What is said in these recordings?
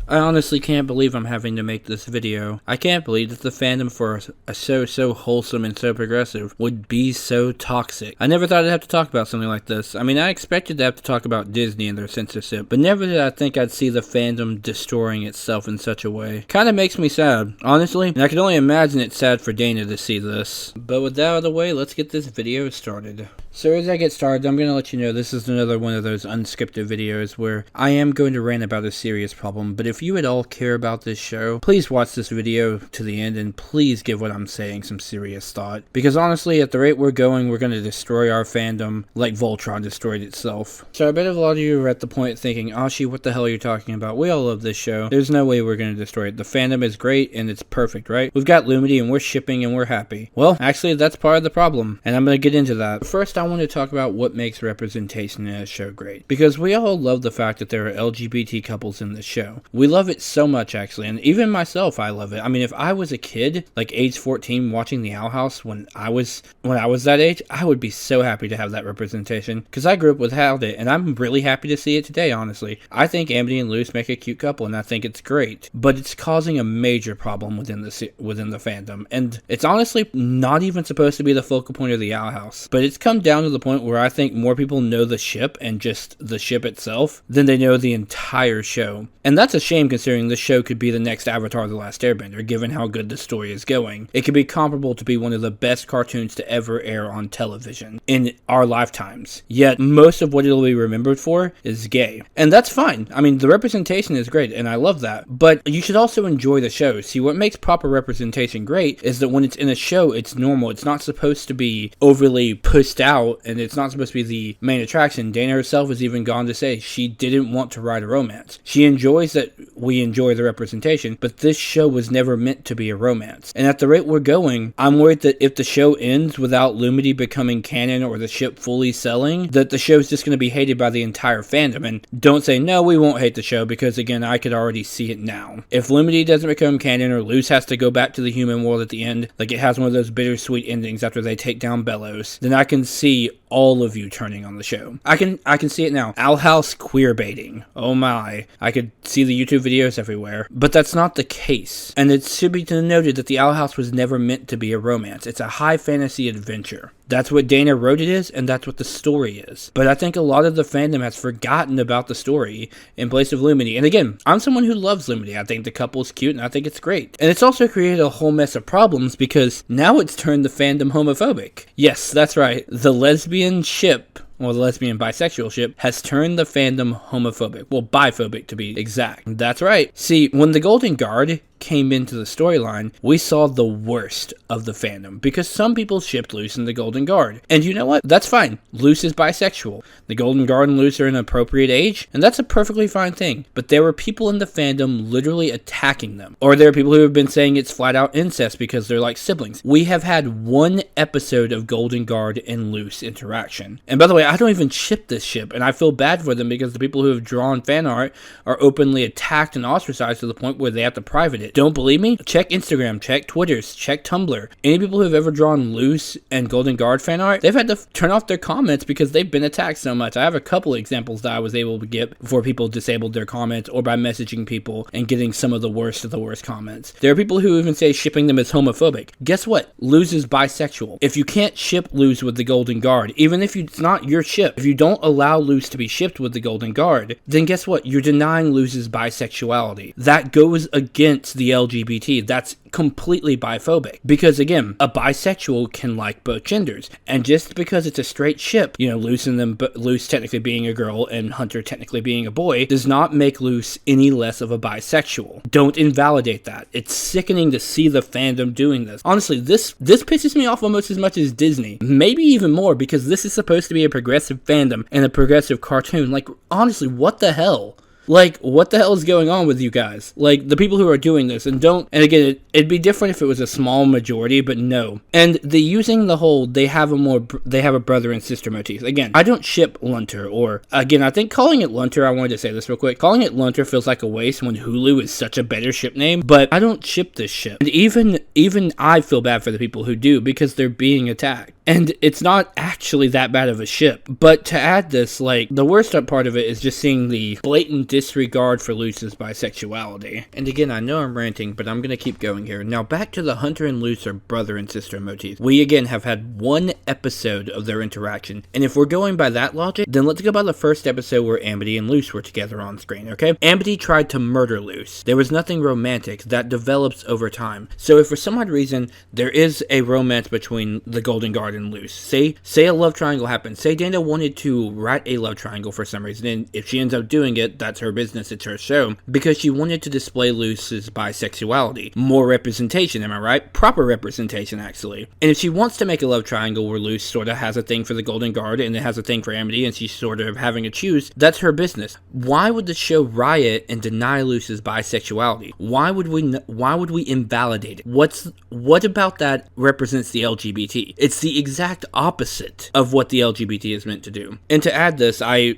I honestly can't believe I'm having to make this video. I can't believe that the fandom for a show so wholesome and so progressive would be so toxic. I never thought I'd have to talk about something like this. I mean, I expected to have to talk about Disney and their censorship, but never did I think I'd see the fandom destroying itself in such a way. Kinda makes me sad, honestly, and I can only imagine it's sad for Dana to see this. But with that out of the way, let's get this video started. So as I get started, I'm going to let you know this is another one of those unscripted videos where I am going to rant about a serious problem, but if you at all care about this show, please watch this video to the end and please give what I'm saying some serious thought. Because honestly, at the rate we're going to destroy our fandom like Voltron destroyed itself. So I bet a lot of you are at the point thinking, Ashi, what the hell are you talking about? We all love this show. There's no way we're going to destroy it. The fandom is great and it's perfect, right? We've got Lumity and we're shipping and we're happy. Well, actually, that's part of the problem, and I'm going to get into that. First, I want to talk about what makes representation in a show great. Because we all love the fact that there are LGBT couples in this show. We love it so much, actually, and even myself, I love it. I mean, if I was a kid, like age 14, watching the Owl House when I was that age, I would be so happy to have that representation, because I grew up without it, and I'm really happy to see it today, honestly. I think Amity and Luce make a cute couple, and I think it's great, but it's causing a major problem within the fandom, and it's honestly not even supposed to be the focal point of the Owl House, but it's come down to the point where I think more people know the ship and just the ship itself than they know the entire show. And that's a shame considering this show could be the next Avatar: The Last Airbender, given how good the story is going. It could be comparable to be one of the best cartoons to ever air on television in our lifetimes. Yet, most of what it'll be remembered for is gay. And that's fine. I mean, the representation is great, and I love that. But you should also enjoy the show. See, what makes proper representation great is that when it's in a show, it's normal. It's not supposed to be overly pushed out, and it's not supposed to be the main attraction. Dana herself has even gone to say she didn't want to write a romance. She enjoys that we enjoy the representation, but this show was never meant to be a romance. And at the rate we're going, I'm worried that if the show ends without Lumity becoming canon or the ship fully selling, that the show's just going to be hated by the entire fandom. And don't say, no, we won't hate the show, because again, I could already see it now. If Lumity doesn't become canon or Luce has to go back to the human world at the end, like it has one of those bittersweet endings after they take down Bellows, then I can see all of you turning on the show. I can see it now. Owl House queer baiting. Oh my. I could see the YouTube videos everywhere. But that's not the case. And it should be noted that the Owl House was never meant to be a romance. It's a high fantasy adventure. That's what Dana wrote it is, and that's what the story is. But I think a lot of the fandom has forgotten about the story in place of Lumity. And again, I'm someone who loves Lumity. I think the couple's cute, and I think it's great. And it's also created a whole mess of problems, because now it's turned the fandom homophobic. Yes, that's right. The lesbian ship, or the lesbian bisexual ship, has turned the fandom homophobic. Well, biphobic to be exact. That's right. See, when the Golden Guard came into the storyline, we saw the worst of the fandom, because some people shipped Luce and the Golden Guard. And you know what? That's fine. Luce is bisexual. The Golden Guard and Luce are an appropriate age, and that's a perfectly fine thing. But there were people in the fandom literally attacking them. Or there are people who have been saying it's flat out incest because they're like siblings. We have had one episode of Golden Guard and Luce interaction. And by the way, I don't even ship this ship, and I feel bad for them because the people who have drawn fan art are openly attacked and ostracized to the point where they have to private it. Don't believe me? Check Instagram, check Twitters, check Tumblr. Any people who have ever drawn Luce and Golden Guard fan art, they've had to turn off their comments because they've been attacked so much. I have a couple of examples that I was able to get before people disabled their comments, or by messaging people and getting some of the worst comments. There are people who even say shipping them is homophobic. Guess what? Luce is bisexual. If you can't ship Luce with the Golden Guard, even if it's not your ship, if you don't allow Luce to be shipped with the Golden Guard, then guess what? You're denying Luce's bisexuality. That goes against the LGBT. That's completely biphobic, because again, a bisexual can like both genders, and just because it's a straight ship, you know, Luce technically being a girl and Hunter technically being a boy, does not make Luce any less of a bisexual. Don't invalidate that. It's sickening to see the fandom doing this. Honestly, this pisses me off almost as much as Disney, maybe even more, because this is supposed to be a progressive fandom and a progressive cartoon. Like, honestly, what the hell? Like, what the hell is going on with you guys? Like, the people who are doing this, and again, it'd be different if it was a small majority, but no. And the using the whole, they have a brother and sister motif. Again, I don't ship Lunter, or, again, I think calling it Lunter, I wanted to say this real quick, calling it Lunter feels like a waste when Hulu is such a better ship name, but I don't ship this ship. And even I feel bad for the people who do, because they're being attacked. And it's not actually that bad of a ship. But to add this, like, the worst part of it is just seeing the blatant disregard for Luce's bisexuality. And again, I know I'm ranting, but I'm gonna keep going here. Now back to the Hunter and Luce are brother and sister motif. We again have had one episode of their interaction, and if we're going by that logic, then let's go by the first episode where Amity and Luce were together on screen, okay? Amity tried to murder Luce. There was nothing romantic. That develops over time. So if for some odd reason there is a romance between the Golden Guard and Luce, say a love triangle happens, say Dana wanted to write a love triangle for some reason, and if she ends up doing it, that's her business, it's her show, because she wanted to display Luce's bisexuality. More representation, am I right? Proper representation, actually. And if she wants to make a love triangle where Luce sort of has a thing for the Golden Guard and it has a thing for Amity and she's sort of having to choose, that's her business. Why would the show riot and deny Luce's bisexuality? Why would we invalidate it? What about that represents the LGBT? It's the exact opposite of what the LGBT is meant to do. And to add this, I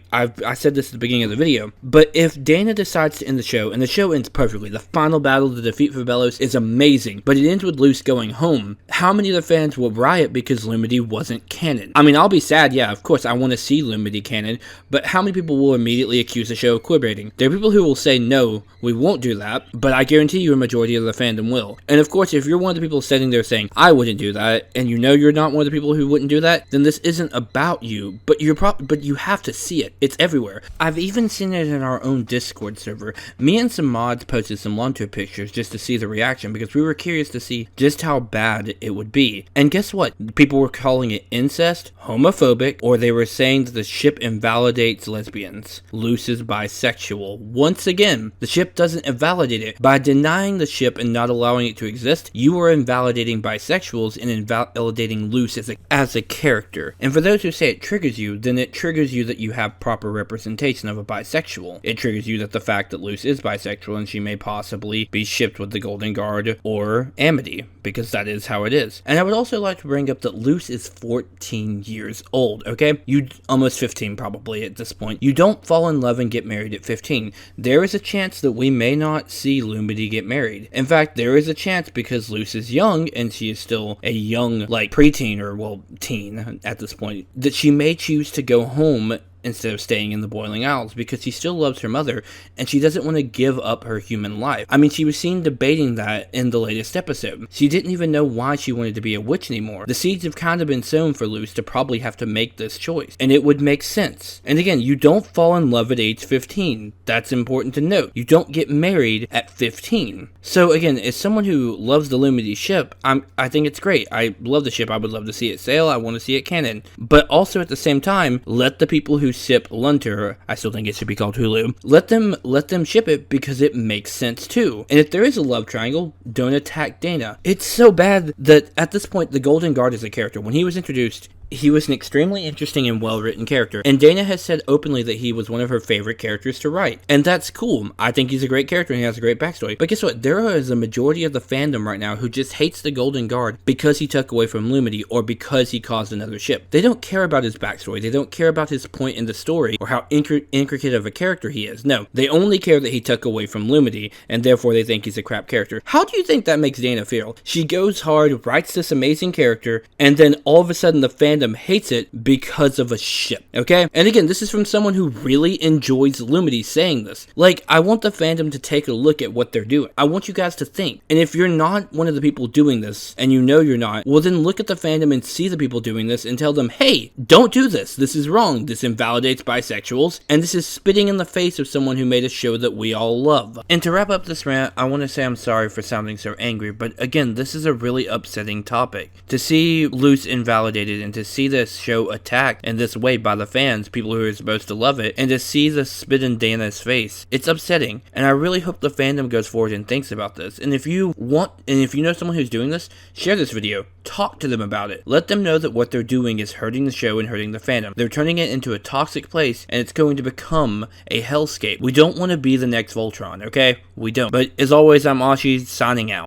said this at the beginning of the video, but if Dana decides to end the show, and the show ends perfectly, the final battle, the defeat for Belos is amazing, but it ends with Luce going home, how many of the fans will riot because Lumity wasn't canon? I mean, I'll be sad, yeah, of course, I want to see Lumity canon, but how many people will immediately accuse the show of queerbaiting? There are people who will say, no, we won't do that, but I guarantee you a majority of the fandom will. And of course, if you're one of the people sitting there saying, I wouldn't do that, and you know you're not one of the people who wouldn't do that, then this isn't about you, but you have to see it. It's everywhere. I've even seen it in our own Discord server. Me and some mods posted some Lunter pictures just to see the reaction because we were curious to see just how bad it would be. And guess what? People were calling it incest, homophobic, or they were saying that the ship invalidates lesbians. Luce is bisexual. Once again, the ship doesn't invalidate it. By denying the ship and not allowing it to exist, you are invalidating bisexuals and invalidating Luce as a character. And for those who say it triggers you, then it triggers you that you have proper representation of a bisexual. It triggers you that the fact that Luce is bisexual and she may possibly be shipped with the Golden Guard or Amity, because that is how it is. And I would also like to bring up that Luce is 14 years old, okay? You almost 15 probably at this point. You don't fall in love and get married at 15. There is a chance that we may not see Lumity get married. In fact, there is a chance because Luce is young and she is still a young, like, preteen or, well, teen at this point, that she may choose to go home instead of staying in the Boiling Isles because she still loves her mother and she doesn't want to give up her human life. I mean, she was seen debating that in the latest episode. She didn't even know why she wanted to be a witch anymore. The seeds have kind of been sown for Luce to probably have to make this choice, and it would make sense. And again, you don't fall in love at age 15. That's important to note. You don't get married at 15. So again, as someone who loves the Lumity ship, I think it's great. I love the ship. I would love to see it sail. I want to see it canon. But also at the same time, let the people who ship Lunter, I still think it should be called Hulu, let them ship it because it makes sense too. And if there is a love triangle, don't attack Dana. It's so bad that at this point the Golden Guard is a character. When he was introduced, he was an extremely interesting and well-written character, and Dana has said openly that he was one of her favorite characters to write, and that's cool. I think he's a great character and he has a great backstory, but guess what? There is a majority of the fandom right now who just hates the Golden Guard because he took away from Lumity or because he caused another ship. They don't care about his backstory, they don't care about his point in the story or how intricate of a character he is. No, they only care that he took away from Lumity, and therefore they think he's a crap character. How do you think that makes Dana feel? She goes hard, writes this amazing character, and then all of a sudden the fandom hates it because of a ship, okay? And again, this is from someone who really enjoys Lumity saying this. Like, I want the fandom to take a look at what they're doing. I want you guys to think. And if you're not one of the people doing this, and you know you're not, well then look at the fandom and see the people doing this and tell them, hey, don't do this. This is wrong. This invalidates bisexuals, and this is spitting in the face of someone who made a show that we all love. And to wrap up this rant, I want to say I'm sorry for sounding so angry, but again, this is a really upsetting topic. To see Luce invalidated and to see this show attacked in this way by the fans, people who are supposed to love it, and to see the spit in Dana's face, it's upsetting, and I really hope the fandom goes forward and thinks about this. And if you know someone who's doing this, share this video, talk to them about it, let them know that what they're doing is hurting the show and hurting the fandom. They're turning it into a toxic place, and it's going to become a hellscape. We don't want to be the next Voltron, okay? We don't. But as always, I'm Ashi, signing out.